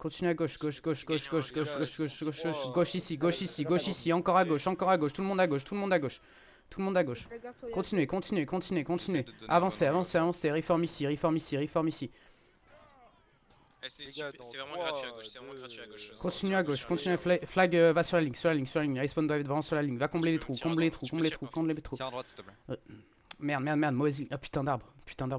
Continue à gauche, gauche, gauche, gauche, gauche, gauche, gauche, gauche, gauche, gauche, gauche ici, gauche ici, gauche ici, encore à gauche, tout le monde à gauche, tout le monde à gauche. Tout le monde à gauche. Continuez, continuez, continuez, continuez. Avancez, avancez, avancez, réforme ici, réforme ici, réforme ici. C'est vraiment gratuit à gauche, c'est vraiment gratuit à gauche. Continue à gauche, continue, flag va sur la ligne, sur la ligne, sur la ligne. Respawn doit être vraiment sur la ligne, va combler les trous, combler les trous, combler les trous, combler les trous. Tire à droite, s'il te plaît. Merde, merde, merde, mauvaise ligne. Ah putain d'arbre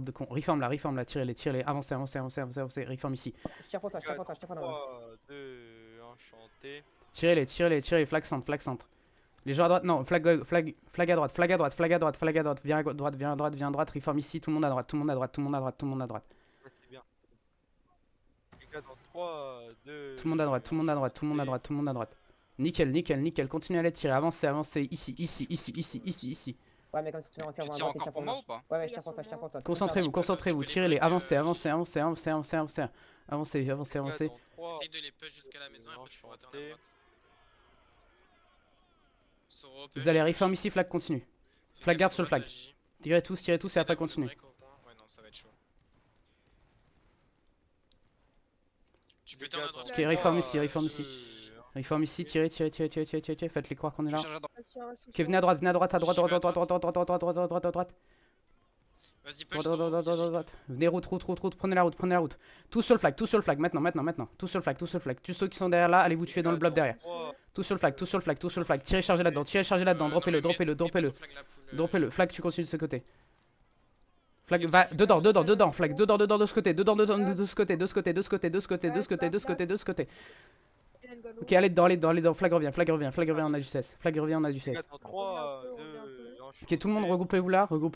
de con. Reforme là, tirez-les, tirez-les. Avancez, avancez, avancez, avancez, avancez. Reforme ici. Je tire pour toi, je tire pour toi, je tire pour toi. 3, 2, enchanté. Tirez-les, tirez-les, tirez-les. Flag centre, flag centre. Les gens à droite, non, flag à droite, flag à droite, flag à droite, flag à droite. Viens à droite, viens à droite, viens à droite. Reforme ici, tout le monde à droite, tout le monde à droite, tout le monde à droite, tout le monde à droite. C'est bien. Les gars, dans 3, 2. Tout le monde à droite, tout le monde à droite, tout le monde à droite, tout le monde à droite. Nickel, nickel, nickel. Continuez à les tirer. Avancez, avancez. Ici, ici, ici, ici, ici, ici. Ouais, mais comme si tu veux encore Tu à tires droite, encore tire pour moi ou pas? Ouais, ouais, je tire pour toi, je tire pour toi. Concentrez-vous, concentrez-vous. Tirez-les. Avancez, avancez, avancez, avancez, avancez, avancez. Avancez, avancez, avancez. Essaye de les push jusqu'à la maison et après tu pourras turn à droite. Vous allez reform ici, flag continue. Flag garde sur le flag. Tirez tous et après continuez. Ouais, non, ça va être chaud. Tu peux turn à droite. Ok, reform ici, reform ici. Reform ici, tirez, tirez, tirez, tirez, tirez, tirez. Faites-les croire qu'on est là. Ok, venez à droite, venez à droite, à droite, à droite, à droite, à droite, à droite, à droite, à droite, à droite. Vas-y, push. Venez route, prenez la route. Tous sur le flag, maintenant. Tous sur le flag. Tous ceux qui sont derrière là, allez vous tuer dans le blob derrière. Tous sur le flag. Tirez, chargez là-dedans, droppez-le. Flag, tu continues de ce côté. Flag, va dedans, flag, dedans de ce côté, de ce côté. Ok, allez dedans, flag revient, on a du cesse. Ok, tout le monde, regroupez-vous là. Poule. Tout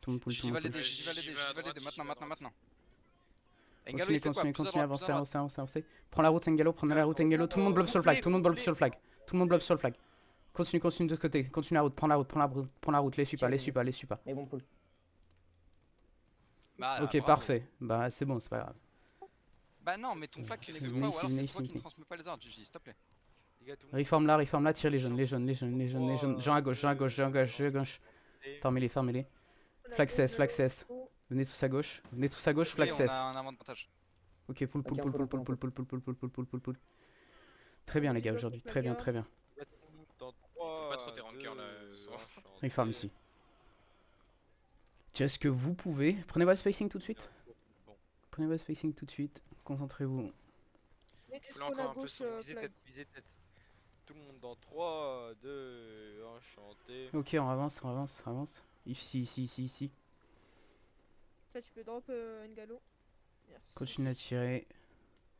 le monde poule. Je dis valider, maintenant. Continue, avancez. Prends la route Engelo, tout le monde blob sur le flag. Continue de ce côté, continue la route, prends la route, les suis pas. Mais bon, poule. Ok, parfait, bah c'est bon, c'est pas grave. Bah non, mais ton flag tu n'écoutes pas ou alors c'est toi qui ne transmets pas les ordres, Gigi, s'il te plaît. Reforme là, tire les jeunes. Gens à gauche. Fermez-les. Flag CS. Venez tous à gauche, flag CS. On a un avantage. Ok, poule. Très bien les gars aujourd'hui, très bien. Faut pas trop tes rankers là, soir. Reforme ici. Est-ce que vous pouvez... Prenez votre spacing tout de suite. Concentrez-vous. Faut encore un peu son Visez tête. Tout le monde dans 3, 2, enchanté. Ok, on avance. Ici. Là, tu peux drop Ngalo. Merci. Continue à tirer.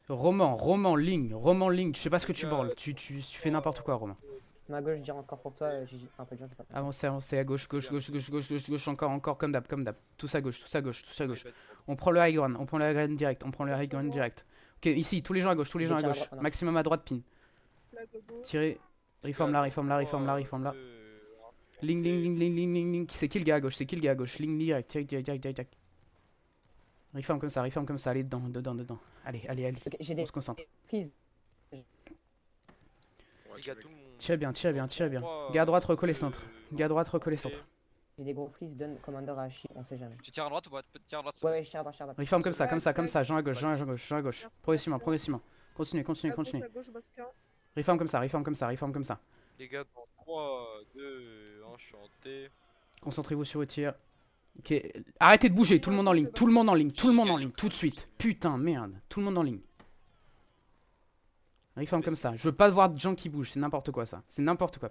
Roman, ligne. Tu sais pas ce que tu branles. Tu fais n'importe quoi, Romain. Ma gauche, je dirais encore pour toi, Gigi. Un peu de gens, c'est pas mal. Avancez à gauche, encore, comme d'hab. Tous à gauche. On prend le high ground, direct. Ok, ici, tous les gens à gauche. Maximum à droite, pin. Flag au gauche. Tirez. Reforme là. Ligne. C'est qui le gars à gauche? Ligne direct. Reforme comme ça. Allez, dedans. Allez. Ok, j'ai On des se concentre. prises. Tirez bien. Gars à droite, recoller centre. J'ai des gros freeze, donne commander à Hachi, on sait jamais. Tu tires à droite ou pas? Tire à droite. Ouais, je tire à droite. Reforme comme ça. Gens à gauche. Progressivement. Continue. La gauche, Basquiat. Reforme comme ça. Les gars, dans 3, 2, enchanté. Concentrez-vous sur le tir. Ok, arrêtez de bouger, tout le monde en ligne, tout de suite. Putain, merde, tout le monde en ligne. Reforme comme ça, je veux pas voir de gens qui bougent, c'est n'importe quoi ça.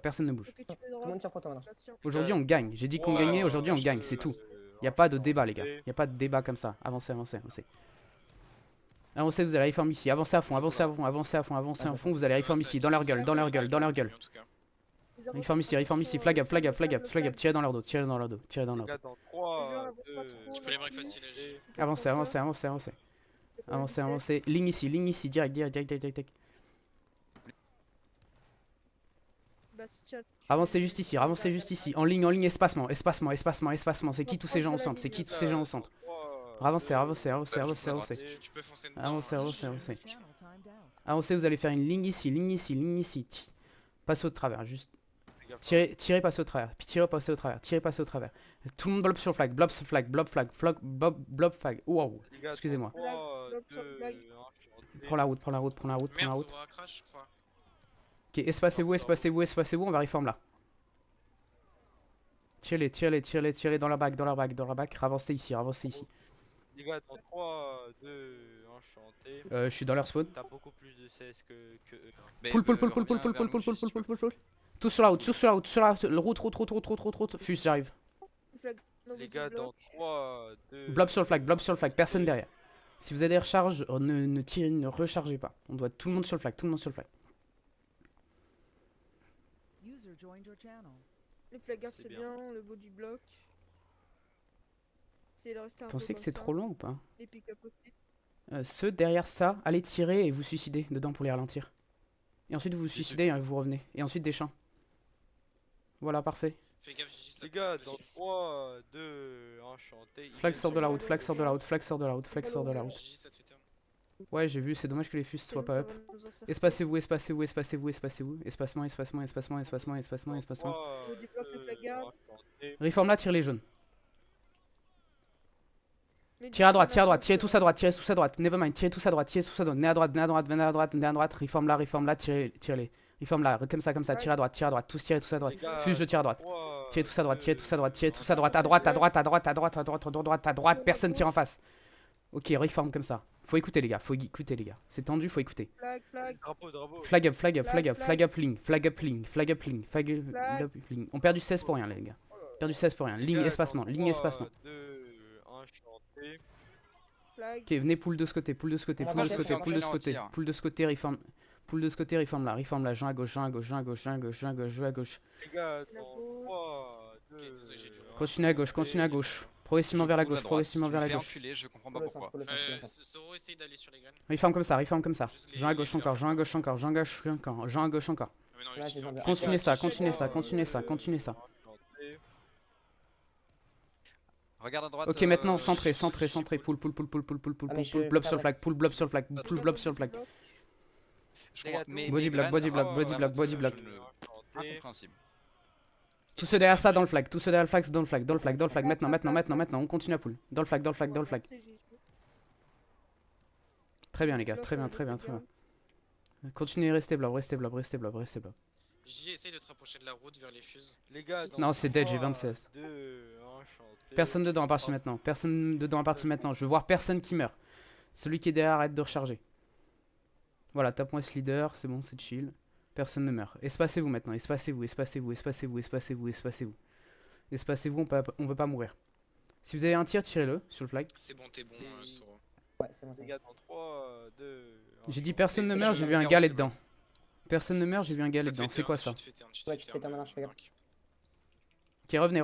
Personne ne bouge. Ok, tu peux Tout le drop. monde tire pour toi maintenant. Aujourd'hui on gagne, j'ai dit qu'on gagnait, aujourd'hui on gagne, c'est tout. Y a pas de débat les gars, y a pas de débat comme ça. Avancez, vous allez reform ici, avancez à fond, vous allez reform ici, dans leur gueule. Reform ici, flag up, tirez dans leur dos. Les gars, dans 3, 2, Tu peux les break facile. Avancez. Ligne ici, direct. Basquiat. Avancez juste ici. En ligne, espacement. C'est qui tous ces gens au centre? Avancez. Tu peux foncer dedans. Avancez, vous allez faire une ligne ici. Passez au travers, juste. Tirez, passez au travers. Puis tirez, passez au travers. Tirez, passez au travers. Tout le monde blob sur le flag. Blob sur le flag. Blob flag. Blob flag. Wow. Excusez-moi. Prends la route, prends la route, prends la route, prends la route. Crash, je crois. Ok, espacez-vous, espacez-vous, espacez-vous. On va reform là. Tirez-les dans la back, dans la back, dans la back. Ravancez ici, ravancez ici. Les gars, dans 3, 2, enchanté. Je suis dans leur spawn. T'as beaucoup plus de CS que eux. Pull. Tous sur la route, tous sur la route, sur la route. Fuse, j'arrive. Les gars, dans 3, 2. Blob sur le flag, personne derrière. Si vous avez des recharges, ne tirez, ne rechargez pas. On doit tout le monde sur le flag, tout le monde sur le flag. Les flaggers c'est bien. bien, le body block. Essayez de rester un Vous peu pensez que comme c'est ça. trop long ou pas? Les pick-up aussi. Ceux derrière ça, allez tirer et vous suicidez dedans pour les ralentir. Et ensuite vous vous suicidez et vous revenez. Et ensuite des champs. Voilà, parfait. Fais gaffe, Gigi, ça Les gars, te- dans 3, 2, enchanté. Flag sort de la route, flag sort de la route, flag sort de la route, flag sort de la route. Gigi, ça te fait turn. Ouais, j'ai vu, c'est dommage que les fuses soient pas up. Espacez-vous. Espacement. Body block, le flag. Reform là, tire les jaunes. Tirez à droite, tirez tous à droite. Nevermind, tirez tous à droite. Venez à droite. Reform là, tirez-les. Reform là, comme ça, tirez à droite. Tous tirez tous à droite. Fuse, je tire à droite. Tirez tous à droite. À droite. Personne tire en face. Ok, reform comme ça. Faut écouter les gars, C'est tendu, faut écouter. Drapeau. Flag up link. On perd du 16 pour rien les gars. Ligne espacement. 2, enchanté. Ok, venez pool de ce côté, Pool de ce côté, reform là, Jean à gauche. Les gars, dans 3, 2, désolé, j'ai dû Continuez à gauche. Progressivement vers la gauche, Je comprends pas pourquoi. Zoro, essaye d'aller sur les graines. Reform comme ça. Jean à gauche encore. Ah, mais non, utilise en plus. Continuez ça. Regarde à droite. Ok, maintenant centré, pull, blob sur le flag, pull blob sur le flag. Je crois, mais Body block, body block. Incompréhensible. Tous ceux derrière ça dans le flag, dans le flag, maintenant, on continue à pull. Dans le flag. Très bien les gars, très bien. Continuez, restez blob. Gigi, essaye de te rapprocher de la route vers les fuses. Les gars, Non, c'est dead, j'ai 26. 2, enchanté. Personne dedans à partir maintenant. Je veux voir personne qui meurt. Celui qui est derrière arrête de recharger. Voilà, tape-moi ce leader, c'est bon, c'est chill. Personne ne meurt. Espacez-vous maintenant, espacez-vous. On veut pas mourir. Si vous avez un tir, tirez-le sur le flag. C'est bon, t'es bon, Soro. Ouais, c'est bon, Les gars, dans 3, 2. J'ai dit personne ne meurt, j'ai vu un galet dedans. Personne ne meurt, j'ai vu un galet dedans. C'est quoi ça? Ouais, tu te fais ta main, je fais gaffe. Ok, revenez.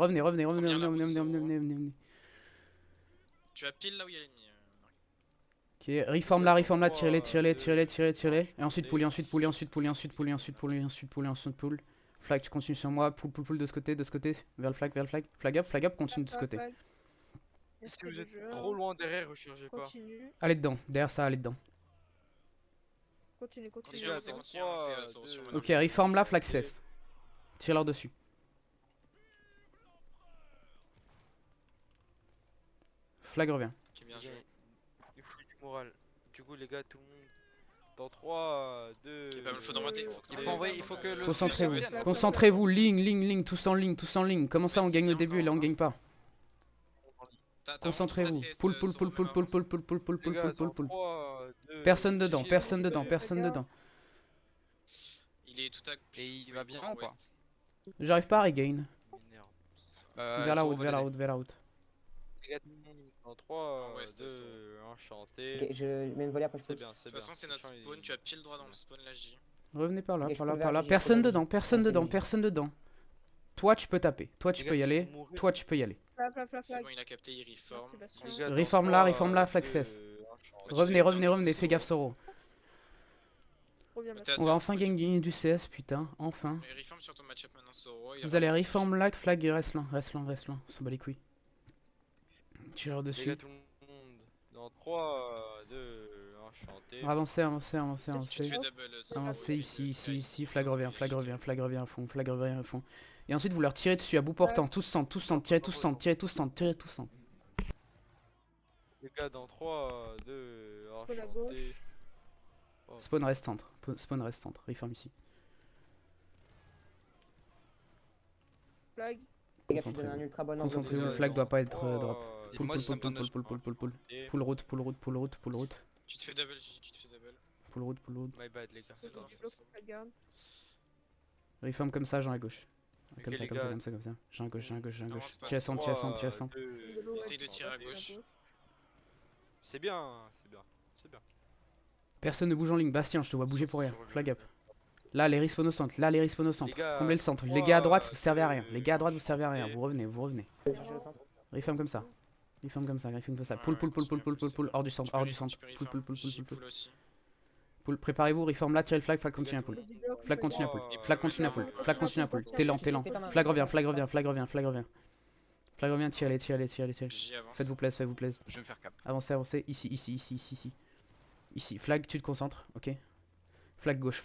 Tu as pile là où il y a l'ennemi. Ok, reform là, tirez-les. Et ensuite pull. Flag, tu continues sur moi, pull de ce côté, vers le flag. Flag up, continue de ce côté. Si vous êtes trop loin derrière, rechargez pas. Continue. Allez dedans, derrière ça, allez dedans. Continue. Continue à avancer, Soro, sur mon Ok, reform là, flag 16. Tire leur dessus. Flag revient. Ok, bien joué. Il faut du moral. Du coup, les gars, tout le monde. Dans 3, 2. Ok, bah, il faut demander. Il faut que le. Concentrez-vous, ligne, tous en ligne. Comment ça, on gagne le début et là on gagne pas? Concentrez-vous. Pull. Personne dedans. Il est tout à gauche. Et il va bien ou pas? J'arrive pas à regain. Vers la Soro, route. Les gars, tout le monde. Dans 3, ouais, c'était 2, enchanté. Ok, je mets une volée après je C'est pousse. bien, De c'est toute bien. façon, c'est notre Franchement, spawn. Tu as pile droit dans le spawn là, J. Revenez par là. Ok, je peux le faire, Personne j'ai dedans. Toi, tu peux taper. Toi, tu Les peux y gars, si aller. vous mourrez, Toi, tu peux y aller. Flag. C'est bon, il a capté, il reform. Merci, Bastien. les gars, dans Reform là, 3, flag 2, 16. enchanté. Revenez, fais gaffe Soro. Reviens T'es maintenant. à On va zéro, enfin tu- gagner du CS, putain, enfin. Mais reform sur ton match-up maintenant, Soro. Vous allez reform là, flag et reste là. On s'en bat les couilles. Tire Les dessus. gars, tout le monde. Dans 3, 2, Enchanté. Avancez, avancez, avancez, Tu te avancez. fais double. Avancez ici, flag revient à fond, flag revient à fond. Et ensuite vous leur tirez dessus à bout portant, tous centre, tirez tous centre, tirez tous centre, tirez tous centre. Les gars, dans 3, 2, Sur la enchanté. gauche. Spawn reste centre, reform ici. Flag. Les gars, tu donnes un ultra bon angle. Concentrez-vous, le flag doit pas être drop. Pull, Dites-moi si ça me donne le pull. Pull route. Tu te fais double, Gigi, tu te fais double. Pull route. My bad, les gars. Ça, C'est c'est bon, bon, du ça, bloc, c'est bon. la garde. Reform comme ça, Jean à gauche. Comme Ok, ça, les comme gars. ça. Jean à gauche. Avance pas, Tirez centre. 3, 2, Galo, Essaye ouais, de tirer à la gauche. C'est bien, c'est bien. Personne ne bouge en ligne. Bastien, je te vois bouger pour rien. Flag up. Là, les respawn au centre. Les gars, Comblez le centre. Les 3, gars à droite, vous servez à rien. 2, Les gars à droite, vous servez à rien. et- Vous revenez. Je vais chercher le centre. Reform comme ça. Pull. Hors du centre. Pull. Pull. Préparez-vous. Reform là, tirez le flag continue à pull. Flag continue à pull. Flag continue à pull. T'es lent. Flag revient. Flag revient, tirez-les. Gigi avance. Faites-vous plaise. Je vais me faire cap. Avancez. Ici. Ici. Flag, tu te concentres, ok. Flag gauche.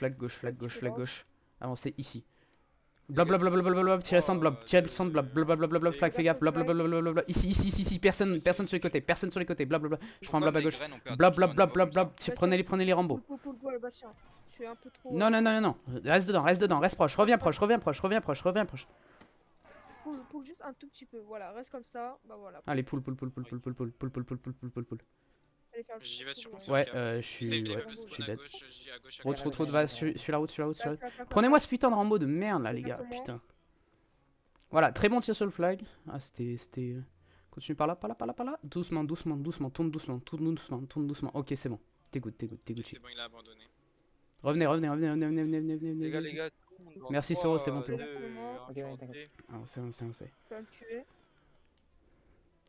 Avancez ici. Blablabla, tirez centre blablabla, flag, fais gaffe, blablabla, ici, personne sur les côtés, blablabla, je prends blab à gauche, blablabla, prenez les Rambo. Pull, Bastien. Je suis un peu trop. Non, reste dedans, reste proche, reviens proche. Pull juste un tout petit peu. Voilà, reste comme ça. Bah voilà. Allez, pull. Allez faire le J'y vais sur mon Ouais, cap. je Essaye suis de dead. lever le spawn à dead. gauche, Gigi à gauche. Route, va sur la route. Flag. Prenez-moi ce putain de Rambo de merde là, les gars, putain. Voilà, très bon tir sur le flag. Ah, c'était. Continue par là. Doucement, tourne doucement. Ok, c'est bon. T'es good. C'est bon, il a abandonné. Revenez. Les gars, tout le monde dans Merci, 3, Soro, c'est bon, t'es 2, bon. Ok, ouais, enchanté. Avancez. Faut me tuer.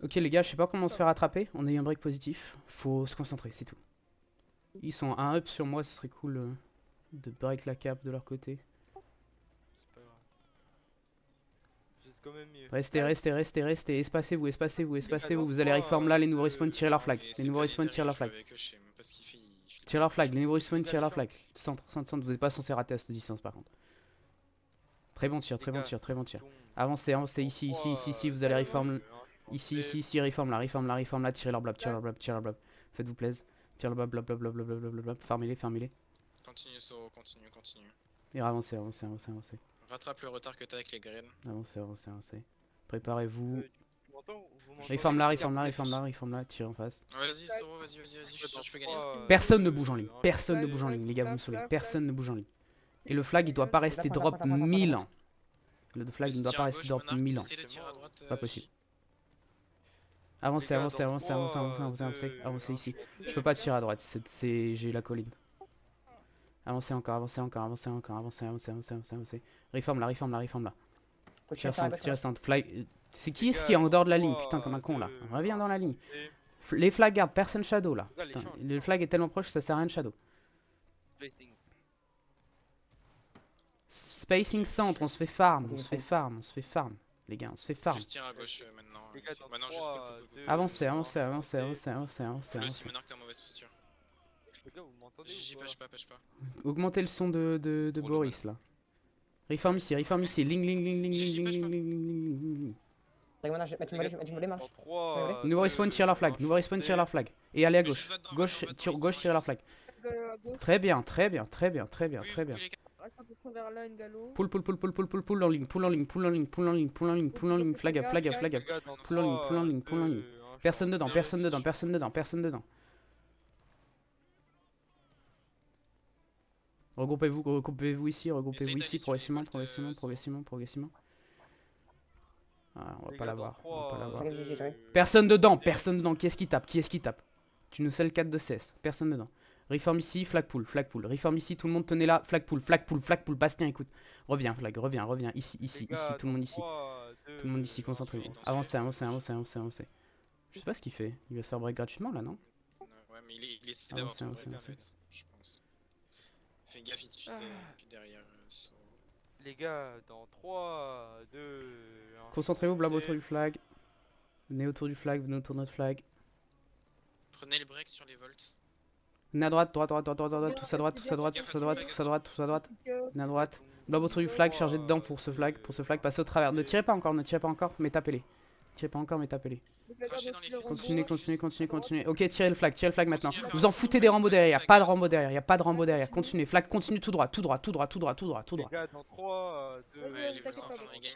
Ok, les gars, je sais pas comment se faire attraper. On a eu un break positif. Faut se concentrer, c'est tout. Ils sont un up sur moi, ce serait cool de break la cap de leur côté. C'est pas grave. Vous êtes quand même mieux. Restez. Espacez-vous. Vous allez reform là, les nouveaux respawn, tirez leur flag. Les nouveaux respawn, tirez leur flag. Tirez leur flag, les nouveaux respawn, tirez leur flag. Centre. Vous n'êtes pas censé rater à cette distance par contre. Très bon tir. Avancez, ici, vous allez reform. Ici, reform là, tirez leur blab. Faites-vous plaisir. Tirez le blab. Farmez-les. Continue, Soro, continue. Et avancez. Rattrape le retard que t'as avec les graines. Avancez. Préparez-vous. Tu m'entends ou vous m'entendez? Reform là, tirez en face. Vas-y, Soro, vas-y, je suis sûr que tu peux gagner. Personne ne bouge en ligne. Les gars, vous me saoulez. Personne ne bouge en ligne. Et le flag, il doit pas rester drop 1000 ans. Le flag ne doit pas rester drop 1000 ans. Pas possible. Avancez ici. Je peux pas tirer à droite, j'ai la colline. Avancez encore. Reform là. Tirez centre. Flag. C'est qui est-ce qui est en dehors de la ligne? Putain, comme un con là. Reviens dans la ligne. Les flags gardent, personne shadow là. Putain, le flag est tellement proche que ça sert à rien de shadow. Spacing centre, on se fait farm. Les gars, on se fait farm. Juste tire à gauche maintenant. Les gars, dans Maintenant, 3, juste 2, Avancez. Fais-le aussi maintenant que t'es en mauvaise posture. Les gars, vous m'entendez J'y ou pêche pas? pas. Augmentez le son de Boris là. Reform ici. Ling. Tu me voler, marche. Dans 3, Nouveau respawn, tire leur flag. Et allez à gauche. Gauche, tirez leur flag. À gauche. Très bien. Reste un peu trop vers là, une galo. Pull en ligne. Flag up. Pull en ligne. Personne dedans. Regroupez-vous ici, progressivement. Ah, on va pas l'avoir. Personne dedans. Qui est-ce qui tape? Tu nous sais le 4 de 16. Personne dedans. Reform ici, flag pull. Reform ici, tout le monde tenez là. Flag pull. Bastien, écoute. Reviens, flag, reviens. Ici. Tout le monde ici. Concentrez-vous. Avancez. Je sais pas ce qu'il fait. Il va se faire break gratuitement là, non? Ouais, mais il essaie d'avoir ton break en fait, je pense. Fais gaffe, il te chute derrière. Les gars, dans 3, 2, 1. Concentrez-vous, blab autour du flag. Venez autour du flag, venez autour de notre flag. Prenez le break sur les volts. Venez à droite, droite, droite, droite, droite, droite, tous à droite, tous à droite, tous à droite, tous à droite, tous à droite. Venez à droite. Blob autour du flag, chargez dedans pour ce flag, passez au travers. Ne tirez pas encore, mais tapez-les. Tirez pas encore, mais tapez-les. Crachez dans les fils. Continuez, continuez, continuez, continuez. Ok, tirez le flag maintenant. Vous en foutez des Rambo derrière, y'a pas de Rambo derrière, y'a pas de Rambo derrière. Continuez, flag continue tout droit, tout droit, tout droit, tout droit, tout droit, tout Les droit. gars, dans 3, 2, Ouais, les Wolves sont en train de regain.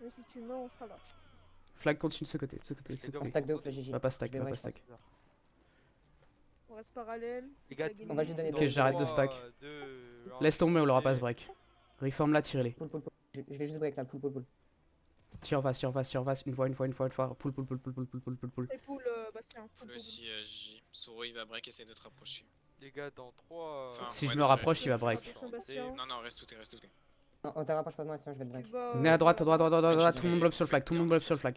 Mais si tu meurs, on sera là. Flag continue de ce côté, de ce côté, de ce On côté. stack de ouf, le GG. Va pas stack, Je vais va pas break, stack. On reste parallèle. Les gars, On va juste donner Ok, j'arrête de stack. Laisse tomber, on l'aura pas ce break. Reform là, tirez-les. Pull, pull, pull. Je vais juste break là, pull, pull, pull. Tire en face, tire en face, tire en face. Une fois, une fois, une fois, une fois. Pull, pull, pull, pull, pull, pull, pull, pull, pull. Et pull, Bastien. Full aussi, Gigi. Soro il va break, essaye de te rapprocher. Les gars, dans 3. Enfin, Si ouais, je me non, rapproche, reste- il va break. Attention, Bastien. Non, non, reste tout, reste tout. Non, on te rapproche pas de moi, sinon je vais te break. Tu vas, Venez à droite, à droite, à droite, à droite, à droite. Ouais, Tout le monde blob sur le flag, tout le monde blob sur le flag.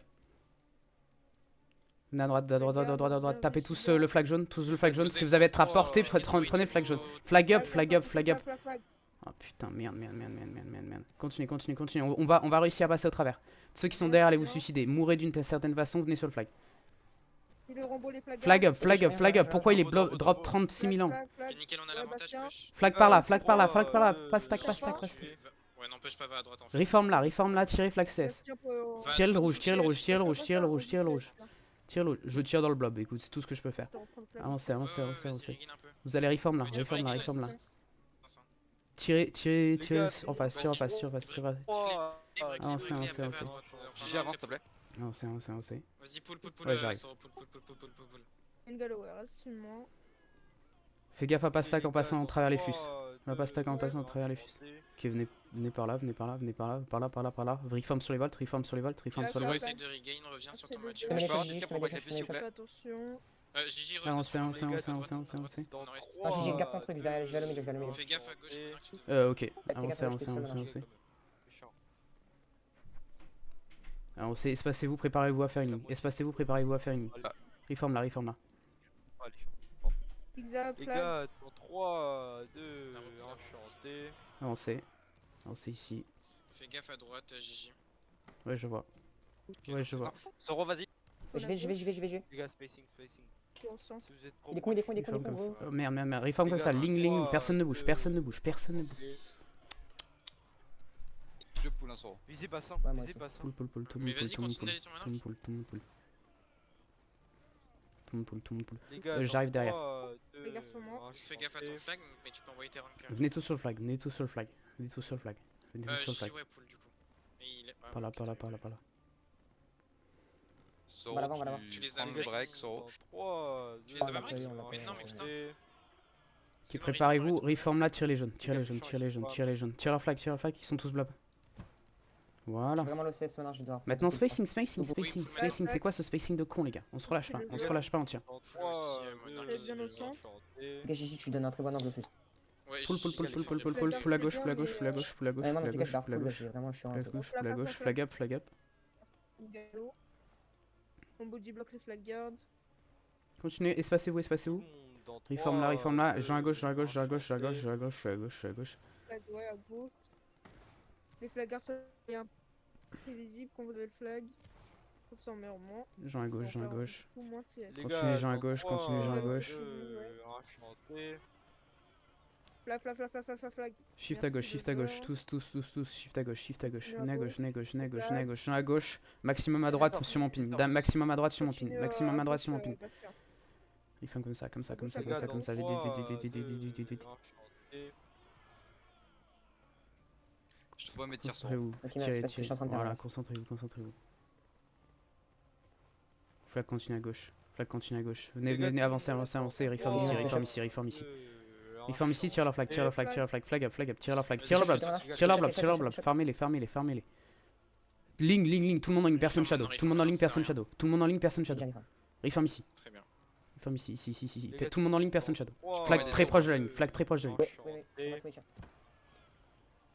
Venez à droite, à droite, à droite, à droite, à droite. Tapez tous le flag jaune, tous le flag jaune. Si vous avez à être à portée, prenez le flag jaune. Flag up, flag up, flag up. Oh putain, merde, merde, merde, merde, merde, merde, merde. Continuez, continuez, continuez. On va réussir à passer au travers. Ceux qui sont derrière, allez vous suicider. Mourrez d'une certaine façon, venez sur le flag. Flag up, flag up, flag up. Pourquoi il est drop 36 000 ans? Ok, nickel, on a l'avantage, push. Flag par là, flag par là, flag par là. Pas stack, pas stack, pas stack. Ouais, non, push pas, va à droite en fait. Reform là, tirez flag CS. Tirez le rouge, tirez le rouge, tirez le rouge, tirez le rouge, tirez le rouge. Tire le... Je tire dans le blob, écoute, c'est tout ce que je peux faire. Avancez, avancez, avancez, Vas-y, avancez. regain un peu. Vous allez reform là, Mais tu reform là, regain, reform là. vas-y. Tirez, tirez, tirez gars, en face, tirez en face, tirez en face, tirez en face. 3. Avancez, avancez, avancez. Gigi, avance, s'il te plaît. Avancez, avancez, avancez. Vas-y, pull, pull, pull, Ouais, j'arrive. Soro, pull, pull, pull, pull, pull, pull, pull. Ngalo, ouais, reste sur moi. Fais gaffe à pas stack en passant en travers les fus. On va pas stack en passant à travers les fus. Ok, venez, venez par là, venez par là, venez par là, par là, par là, par là. Reform sur les volts, reform sur les volts, reform sur les Soro, volts. essaye de regain, reviens sur ton match. Je Je vais peux avoir les du tir je pour vais break les les fils, s'il vous Fais plaît. attention. Gigi, reviens Avancez, sur ton avancez, match. avancez, avancez, avancez, avancez. On en reste. Ah, GG, garde ton truc, je vais aller au milieu, je vais aller au milieu. Fais gaffe à gauche, maintenant que tu te- Ok, Fais gaffe, avancez, je avancez, suis avancez, seul, avancez. Avancez, espacez-vous, préparez-vous à faire une ligne. Espacez-vous, préparez-vous à faire une ligne. Reform là, reform là. Zigzag, Les flag. gars, dans 3, 2, On a repris la enchanté. Avancez. Avancez ici. Fais gaffe à droite, Gigi. Ouais, je vois. Ok, Ouais, non, je c'est vois. bon. Soro, vas-y. Je vais. Les gars, spacing, spacing. Conscient. Si vous êtes trop. Il est con, il est con, il est con, il est Reform con, comme gros. ça. Oh, merde, merde, merde. Reform Les comme gars, ça. dans Ligne, ligne. trois, Personne ne bouge, deux, personne ne bouge, personne ne bouge. Je pull un Soro. Visez passant, Ouais, moi visez aussi. passant. Pull, pull, pull, tout le Mais monde pull, vas-y, tout le monde continue pull. d'aller sur Tout le monde pull, tout le monde pull. Tout le monde pull, tout le monde pull. Les gars, J'arrive dans derrière. 3, 2, Les gars sur moi. Juste fais gaffe à ton flag, mais tu peux envoyer tes ranks. Venez tous sur le flag, venez tous sur le flag. Venez tous sur le flag. Venez tous sur le Gigi, flag. ouais, pull du coup. Et il est- Par là, par là, par là, par là. Soro, On va l'avant, on va l'avant. Tu les prends as le break. break, Soro. 3, Tu les as pas on l'a break pris, on l'a Mais pris, non, on mais l'a putain. Ok, C'est bon, préparez-vous, reform, reform là, tire les jaunes, tire les jaunes, tire les jaunes, tire les jaunes. Tire leur flag, ils sont tous blob. Je Voilà. suis vraiment l'OCS maintenant, je dois. Maintenant spacing, spacing, Oui, spacing, oui, spacing. C'est quoi ce spacing de con, les gars? On se relâche pas, on se relâche pas, on tire. Dans aussi, 3, moi, dans 2, le bien au centre. enchanté. Ok, GG, tu donnes un très bon angle plus. Ouais, Pull, pull, Gigi, pull, pull, pull, pull, fais pull, gaffe. pull à gauche, pull à gauche, pull à gauche, pull à gauche, Ouais, moi, pull à non, gauche, je pull à pull, gauche, vraiment, je suis en pull à gauche, pull à gauche, flag up, flag up. Ngalo. On body block les flag guards. Continuez, espacez-vous, espacez-vous. Dans Reform là, 3, reform là. 2, Jean à gauche, Jean à gauche, Jean à gauche, Jean à gauche, Jean à gauche, Jean à gauche, Jean à gauche. Flag, ouais, à gauche. Les flag guards sont bien plus visibles quand vous avez le flag. Comme ça, on met en moins. Jean à gauche, Jean à gauche. Ou moins de CS. Les Continuez, gars, Jean à dans gauche, 3, continuez, Jean à 2, gauche. enchanté. Flag, flag, flag, flag, flag, flag, flag. Shift à gauche, Merci, shift à gauche, Buzzer. tous, shift à gauche, shift à gauche. Venez à Venez à gauche, gauche, venez à gauche, venez à gauche, flag. venez à gauche. Jean à gauche, maximum à droite sur mon pin. Maximum à droite sur mon pin, Continue, maximum à droite sur mon gauche, pin. Bastien. Ils font comme ça, comme ça, comme ça, Les comme gars, ça, comme ça. Vite, vite, vite, vite, vite, vite, vite, vite. Je te vois mes tirs, Soro. Concentrez-vous, Ok, mais c'est tirez, parce que je suis tirez. en train de Voilà, perdre. concentrez-vous, concentrez-vous. Flag continue à gauche, flag continue à gauche. Venez, venez, venez, avancez, avancez, avancez. Reform ici, reform ici, reform ici. Reform ici, tire leur flag, tire leur flag, tire leur flag, flag up, tire leur flag, tire leur blob, tire leur blob, tire leur blob. Farmez-les, farmez-les, farmez-les. Ligne, ligne, ligne, tout le monde en ligne, personne shadow. Tout le monde en ligne, personne shadow. Tout le monde en ligne, personne shadow. Reform ici. Très bien. Reform ici, ici, ici, ici. Tout le monde en ligne, personne shadow. Ouais, Flag des très sauts. proche de la ligne, flag très proche de la ligne. Ouais, ouais, ouais, ouais,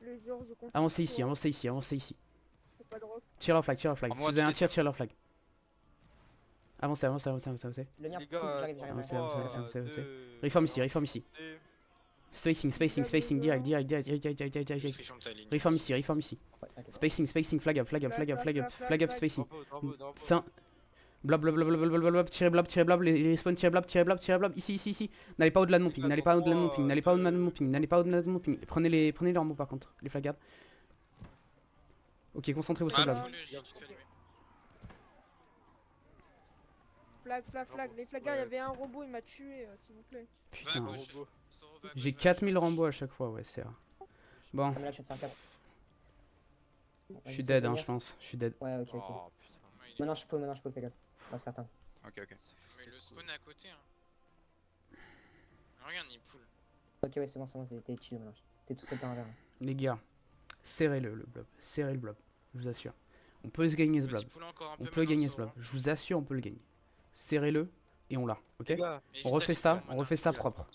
Le jour, je continue. Avancez ici, avancez ici, avancez ici. Faut pas de rock. Tire leur flag, tire leur flag. En Si moi, vous avez un tu tir, tire leur flag. Avancez, avancez, avancez, avancez, avancez. Le mien, Les gars, j'arrive, j'arrive. Avancez, avancez, avancez, avancez. Reform ici, reform ici. Spacing, spacing, spacing, direct, direct, direct, direct, direct, direct, direct, Juste direct. reform ta ligne. Reform ici, reform ici. Ouais, t'inquiète. Spacing, spacing, flag up, flag up, flag up, flag up, flag up, spacing. Blob, blob, blob, blob, blob, blob, blob, tirez blob, les spawns, tirez blob, tirez blob, tirez blob, ici, ici, ici. N'allez pas au-delà de mon ping, n'allez pas au-delà de mon ping, n'allez pas au-delà de mon ping, n'allez pas au-delà de mon ping. Prenez les armes par contre, les flag gardes. Ok, concentrez-vous sur le blob. Flag. Les flaggers, il y avait un robot, il m'a tué, s'il vous plaît. Putain, j'ai 4000 Rambo à chaque fois, ouais, c'est rare. Bon, Comme là, je vais te faire cap. je suis dead, hein, je pense. Je suis dead. Ouais, ok. Oh, putain. Maintenant, je peux, fais cap. On va se faire tard. Ok. Mais le spawn est à côté. Hein. Regarde, il pull. Ok, ouais, c'est bon, t'es chill maintenant. T'es tout seul dans un verre. Les gars, serrez-le blob, serrez le blob, je vous assure. On peut se gagner ce blob. On peut gagner ce blob, je vous assure, on peut le gagner. Serrez-le et on l'a, ok? Les gars, On refait ça propre.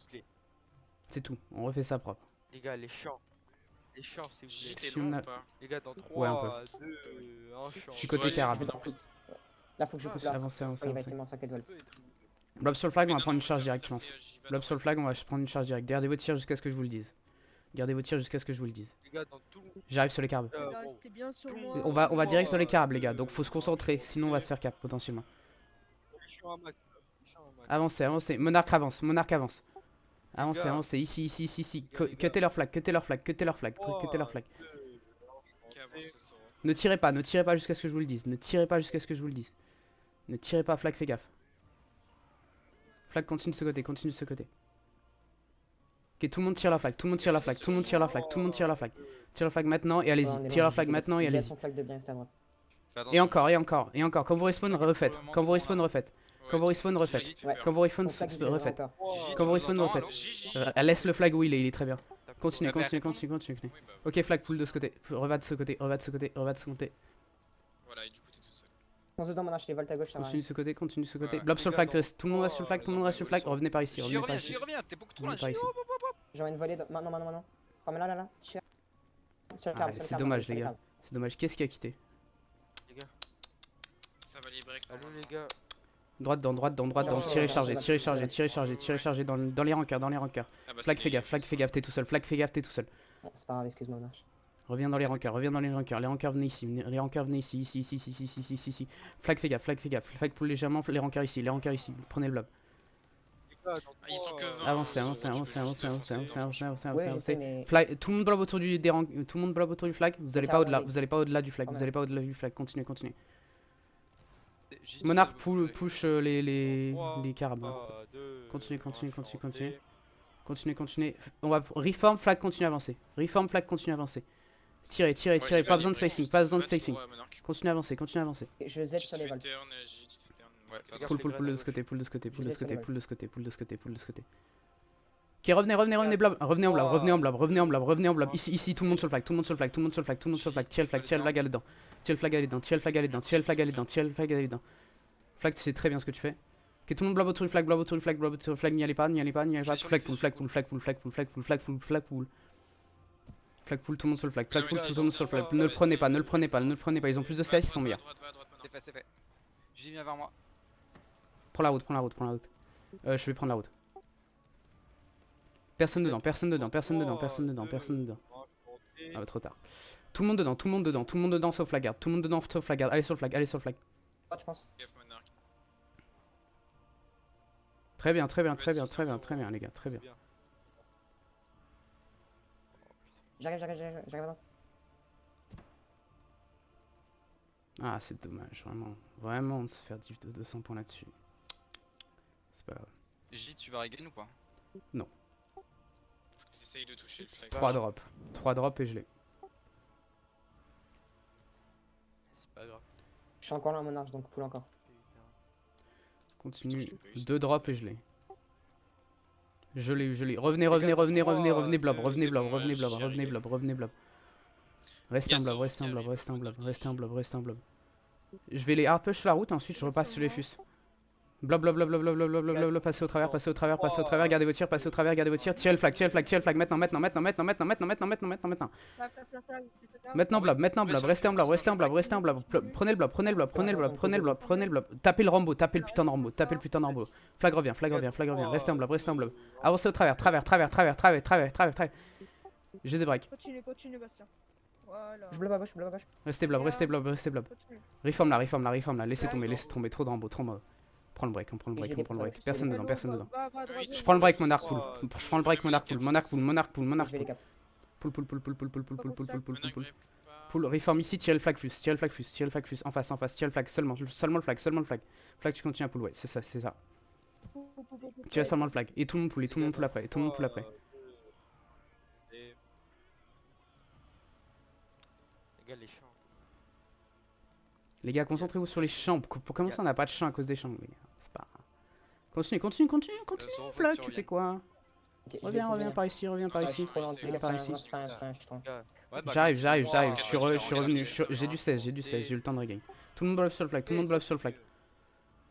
C'est tout, on refait ça propre. les gars, les champs. Les champs, si vous voulez. J'étais Si on long a- ou pas? Les gars, dans Ouais, un 3, 2, 1, champ. Je suis côté carab. Là, faut que je coupe là. Avancez. Il va essayer de m'en 5 volts. Blob sur le flag, on va Mais prendre non, une charge ça directe, je fait, pense. j'y vais Blob dans sur le flag, on va prendre une charge directe. Gardez vos tirs jusqu'à ce que je vous le dise. Gardez vos tirs jusqu'à ce que je vous le dise. Les gars, dans tout. J'arrive sur les carbs. Les gars, bon. restez bien sur moi. On va direct sur les carbs, les gars, donc faut se concentrer, sinon on va se faire cap potentiellement. Les champs à max. Les champs à max. Avancez. Monarque avance. Avancez, ici. Cuttez leur flag. Qui avance, ce sera. Ne tirez pas jusqu'à ce que je vous le dise. Ne tirez pas, flag, fais gaffe. Flag, continue de ce côté. Ok, tout le monde tire la flag. Tire la flag maintenant et allez-y. Tire la flag maintenant et allez-y. Son flag de bien rester à droite. Fais Et attention. encore. Quand vous respawn, refaites. Quand vous respawn, refaites. Quand vous respawn, refaites. Ouais. Quand vous respawn, Ton flag, il fait refaites. vraiment peur. Quand vous respawn, refaites. Gigi. Laisse le flag où il est très bien. Continue. Oui, bah, Ok, flag, pull de ce côté. Reva de ce côté. voilà, et du coup, t'es tout seul. Pense dedans, maintenant, je les volte à gauche. Ça va. Continue de ce côté. Ouais. Blob sur le Les gars, flag, tout le monde reste sur le flag, Revenez par ici, J'y reviens, t'es beaucoup trop Revenez là. par ici. J'en ai une volée. Maintenant. Enfin, mais là. Tire. Sur le Ah, câble, c'est sur le câble, dommage, sur les le gars. câble. C'est dommage. Qu'est-ce qui a quitté? Ça va les break. Allô, les gars. Droite dedans. Tirez chargé dans les rankers. Ah, bah, Flag, c'est fais les- gaffe, t'es tout seul. Ouais, c'est pas grave, excuse-moi, marche. Reviens dans les rankers. Les rankers, venez ici. Ici. Flag, fais gaffe. Flag, pull légèrement. Les rankers ici. Prenez le blob. Les gars, dans Ah, ils sont que 20. Avancez. tu peux juste forcer les gens. Ouais, je sais, mais. Flag, tout le monde blob autour du flag. Vous allez pas au-delà. Vous allez pas au-delà du flag. Continuez. Monarque push les carabes. Continue. On va reform, flag, continue à avancer. Tirez. Ouais, Pas besoin de il va spacing. juste Spacing. ouais, Monarque. Continue à avancer. Je Z Tu sur te les fais volts. turn, J, tu te fais turn. Ouais, fais gaffe. Pull de ce côté. Pull de ce côté. Je sais, Ok, revenez, blob. Revenez en blob. Ici, tout le monde sur le flag. Tire le flag, allez dedans. Flag, tu sais très bien ce que tu fais. Ok, tout le monde blob autour du flag, n'y allez pas. Flag pull. Flag pull, tout le monde sur le flag. Ne le prenez pas. Ils ont plus de CS, ils sont meilleurs. C'est fait. J'y viens vers moi. Prends la route. Je vais prendre la route. Personne dedans. Ah bah trop tard. Tout le monde dedans sauf la garde. Allez sur le flag. Je pense. Gaffe, Monarque. Très bien les gars, très bien. J'arrive maintenant. Ah c'est dommage, vraiment de se faire div de 200 points là-dessus. C'est pas grave. J, tu vas regain ou pas? Faut que t'essayes de toucher le flag. 3 drops et je l'ai. C'est pas grave. Je suis encore là, mon arche, donc pull encore. Continue, Je l'ai pas eu, 2 drops et je l'ai. Je l'ai. Revenez blob. Restez en blob. Je vais les hard push sur la route, ensuite je repasse sur les fus. Blob, passez au travers, gardez vos tirs, tirez le flag, maintenant. Maintenant blob, restez en blob, prenez le blob, tapez le putain de Rambo, flag revient, restez en blob, avancez au travers, je les ai break. Continue, Bastien. Voilà. Je blob à gauche, je blob à gauche. Restez blob, restez blob, restez blob. Continue. Reform là, reform là, reform là. Laissez Ouais, tomber, non. laissez tomber. Trop d'ambo, trop mauvais. Prends le break, on prend le break, J'ai on prend le des break. pouces, Personne j'ai des dedans, Allô, personne va- dedans. va à droite, Je prends le break, vas-y. monarch pool. Je prends le break, monarch pool, monarch pool, monarch pool, monarch Je vais les pool. cap. Pull, pull, pull, pull, pull, pull, pull, pull, pull, pull, pull, pull, Monarch pull. break pas. Pull, reform ici, tirez le flag fuse, tirez le flag fuse, tirez le flag fuse. En face, tirez le flag, seulement le flag, seulement le flag. Flag, tu continues à pull, ouais, c'est ça, c'est ça. Tirez seulement le flag. Et tout le monde pull, et tout le monde pull après, et tout le monde pull après. Les gars, les champs. Les gars, concentrez-vous sur les champs. Pour commencer, on n'a pas de champ à cause des champs, les gars. C'est pas. Continue, continue, continue, continue. Son Flag, tu tu fais quoi? Ok, je vais Reviens, essayer de reviens venir. par ici, reviens par Ah, je ici. suis trop lent, les gars, par c'est ici. un 5, je trouve. Ouais, bah, J'arrive, continue. j'arrive, j'arrive. Ouais, Je suis ouais, revenu, ouais, j'ai du 16, j'ai eu le temps de regain. Tout le monde bluff sur le flag, tout le monde bluff sur le flag. flag.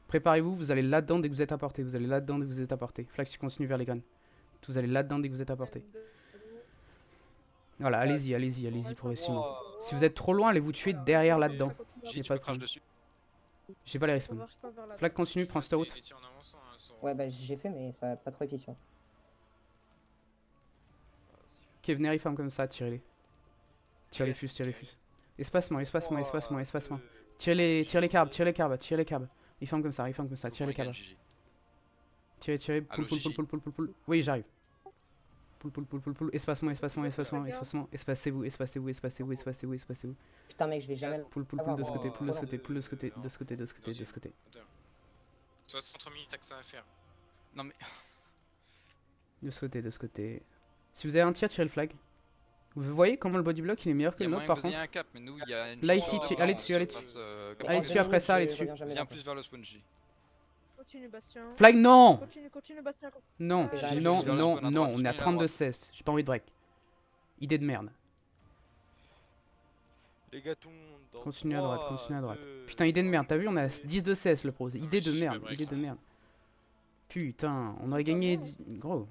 Préparez-vous, vous allez là-dedans dès que vous êtes à portée. Vous allez là-dedans dès que vous êtes à portée. Flag, tu continues vers les graines. Vous allez là-dedans dès que vous êtes à portée. Voilà, allez-y, allez-y, allez-y progressivement. Si vous êtes trop loin, allez vous tuer derrière là-dedans. J, J'ai tu pas me de craches problème. dessus. J'ai pas les respawns. Flag continue, prends cette route. Ouais, bah j'ai fait, mais ça pas trop efficient. Ok, venez reform comme ça, tirez-les. Tire les fuses, tire les fuses. Espacement, espacement, espacement, espacement. Tire les carbs, tire les carbs, tire les carbs. Reform comme ça, tire les carbs. Tirez, tirez, pull, Allô, pull, pull, Gigi. pull, pull, pull, pull. Oui, j'arrive. Pull, pull, pull, pull, pull. Espacement, espacement, espacement, espacement. Espacez-vous, espacez-vous, espacez-vous, espacez-vous, espacez-vous. Putain, mec, je vais jamais. Pull, pull, pull de ce côté, pull de ce côté, pull de ce côté, de ce côté, de ce côté, de ce côté. 60 minutes, t'as que ça à faire. Non mais. De ce côté, de ce côté. Si vous avez un tir, tirez le flag. Vous voyez comment le body block il est meilleur que Il y a le nôtre moyen par que vous ayez contre. un cap, mais nous, il y a une Là, chance ici, d'avoir allez un dessus, allez surface, dessus. comme Allez on dessus, dit. après ça, allez Je dessus. reviens jamais Viens vers plus vers le spawn J. Continue, Bastien. Flag, non! Continue, Bastien. Non, J'arrive non, juste vers le non, spawn à non, droite, on est à continue à droite. 32-16. J'ai pas envie de break. Idée de merde. Les gars, tout le monde. dans Continue à droite, 3, continue à droite. 2, Putain, idée de merde, t'as vu, on a 1, 10 de 16 le pros. Idée je de suis merde, pas break, idée de là. merde. Putain, on C'est aurait pas gagné. bon. Gros,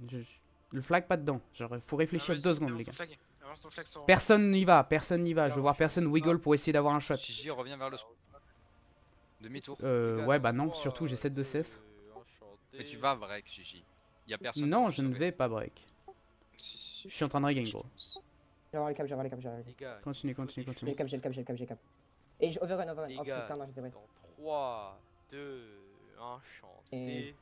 le flag pas dedans. Genre, faut réfléchir 2 secondes, les gars. Avance ton flag sur. Personne n'y va, personne n'y va. Je veux voir personne wiggle pour essayer d'avoir un shot. Gigi revient vers le spawn. Demi-tour. Ouais, bah non, surtout j'ai 7 de 16. Mais tu vas break, Gigi. Y a personne. Non, pour je ne sauver. vais pas break. Si, si. Je suis en train de regain, Je gros. pense. Je vais avoir les caps, je vais avoir les caps, je vais avoir les Les gars, Continue, continue, caps. J'ai continue. le cap, j'ai le cap, j'ai le cap, j'ai le cap. Et je overrun, overrun. Les Oh gars, putain, non, je sais pas. dans 3, 2, 1, chance. Et-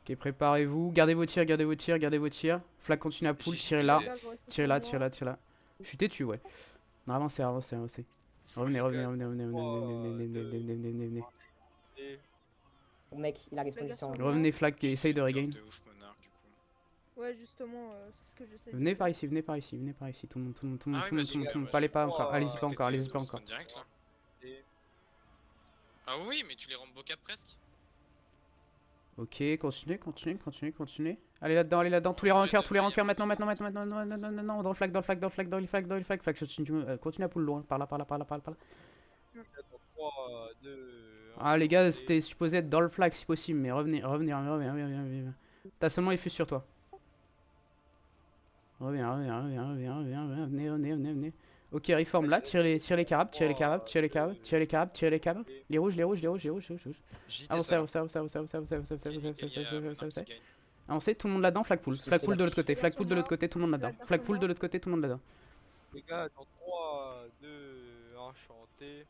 Ok, préparez-vous. Gardez vos tirs, gardez vos tirs, gardez vos tirs. Flag continue à pull, tirez là. Tirez là, tirez là, tirez là. Je suis têtu, ouais. Non, avancez, avancez, avancez. Revenez, revenez, revenez, revenez, revenez, revenez, venez, venez, venez, venez, venez. Et Oh, mec, il a respawn Les juste en gars, Revenez, flag, qui essaye de Top regain. de ouf, Monarch, du coup. Ouais, justement, c'est ce que j'essaie de Venez faire. par ici, venez par ici, venez par ici. Tout le monde, tout le monde, tout le Ah monde, oui, tout le monde, vas-y, tout le monde, gars, tout le monde. moi, Pas les j'ai- pas encore, allez-y pas Peut-être encore, allez-y au pas spawn encore. direct, là. et- Ah oui, mais tu les rends cap presque. Ok, continuez, continuez, continuez, continuez. Allez là-dedans, tous les rankers, maintenant, non, dans le flag, dans le flag, dans le flag, dans le flag, dans le flag, flag, continue à pull loin, par là, par là, par là, par là, par là. dans 3, 2, 1. Ah les gars, c'était supposé être dans le flag si possible, mais revenez, revenez, revenez, revenez, revenez. T'as seulement les fus sur toi. Reviens, reviens, reviens, reviens, reviens, reviens, venez, venez, venez, venez. Ok, reform là, tire les carabes, tire les carabes, tire les carabes, tire les carabes, tire les carabes. Les rouges, les rouges, les rouges, les rouges, les rouges. JT Avancez, seul. avancez, avancez, avancez, avancez, avancez, avancez, avancez, avancez, avancez, avancez, avancez, avancez. Qui gagne. Avancez, tout le monde là-dedans, flag pull. Flag pull de l'autre côté, flag pull de l'autre côté, tout le monde là-dedans. Flag pull de l'autre côté, tout le monde là-dedans. Les gars, dans 3, 2, 1, chanté.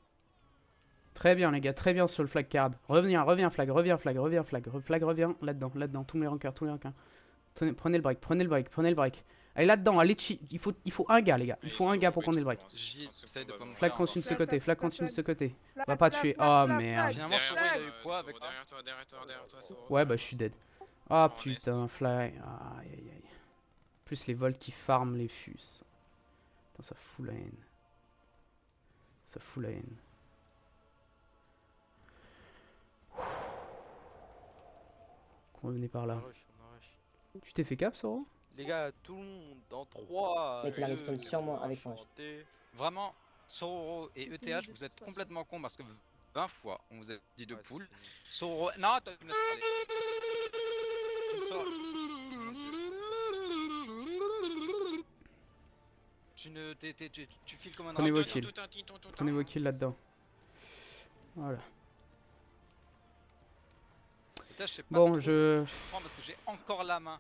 Très bien les gars, très bien sur le flag carabe. Reviens, reviens flag, reviens flag, reviens flag. Flag revient là-dedans, là-dedans, tous les rankers, tous les rankers. Prenez le break, prenez le break, prenez le break. Allez là-dedans, allez il faut un gars les gars, il faut un gars pour qu'on ait le break. J, essaye de pas mourir Flag encore. continue de ce côté, flag continue de ce côté. Flag, Va pas flag, tuer. flag, Oh flag, merde. flag. Finalement, Derrière Soro, toi, il a eu quoi avec toi derrière toi, derrière toi, derrière toi, Soro. Ouais bah je suis dead. Ah putain, flag. Aïe aïe aïe. Plus les volts qui farment les fus. Putain ça fout la haine. Ça fout la haine. Revenez par On là. rush, on rush. Tu t'es fait cap Soro? Les gars, tout le monde dans 3. Mec, il a respawn sur moi avec son rush. Vraiment, Soro et ETH, vous êtes complètement cons parce que 20 fois on vous a dit de pool. Soro. Non, attends, tu me laisses parler. Tu sors. Tu ne. Tu files comme un Prenez enfant. vos kills. Prenez vos kills là-dedans. Voilà. ETH, je sais pas Bon, trop je... ce que je prends parce que j'ai encore la main.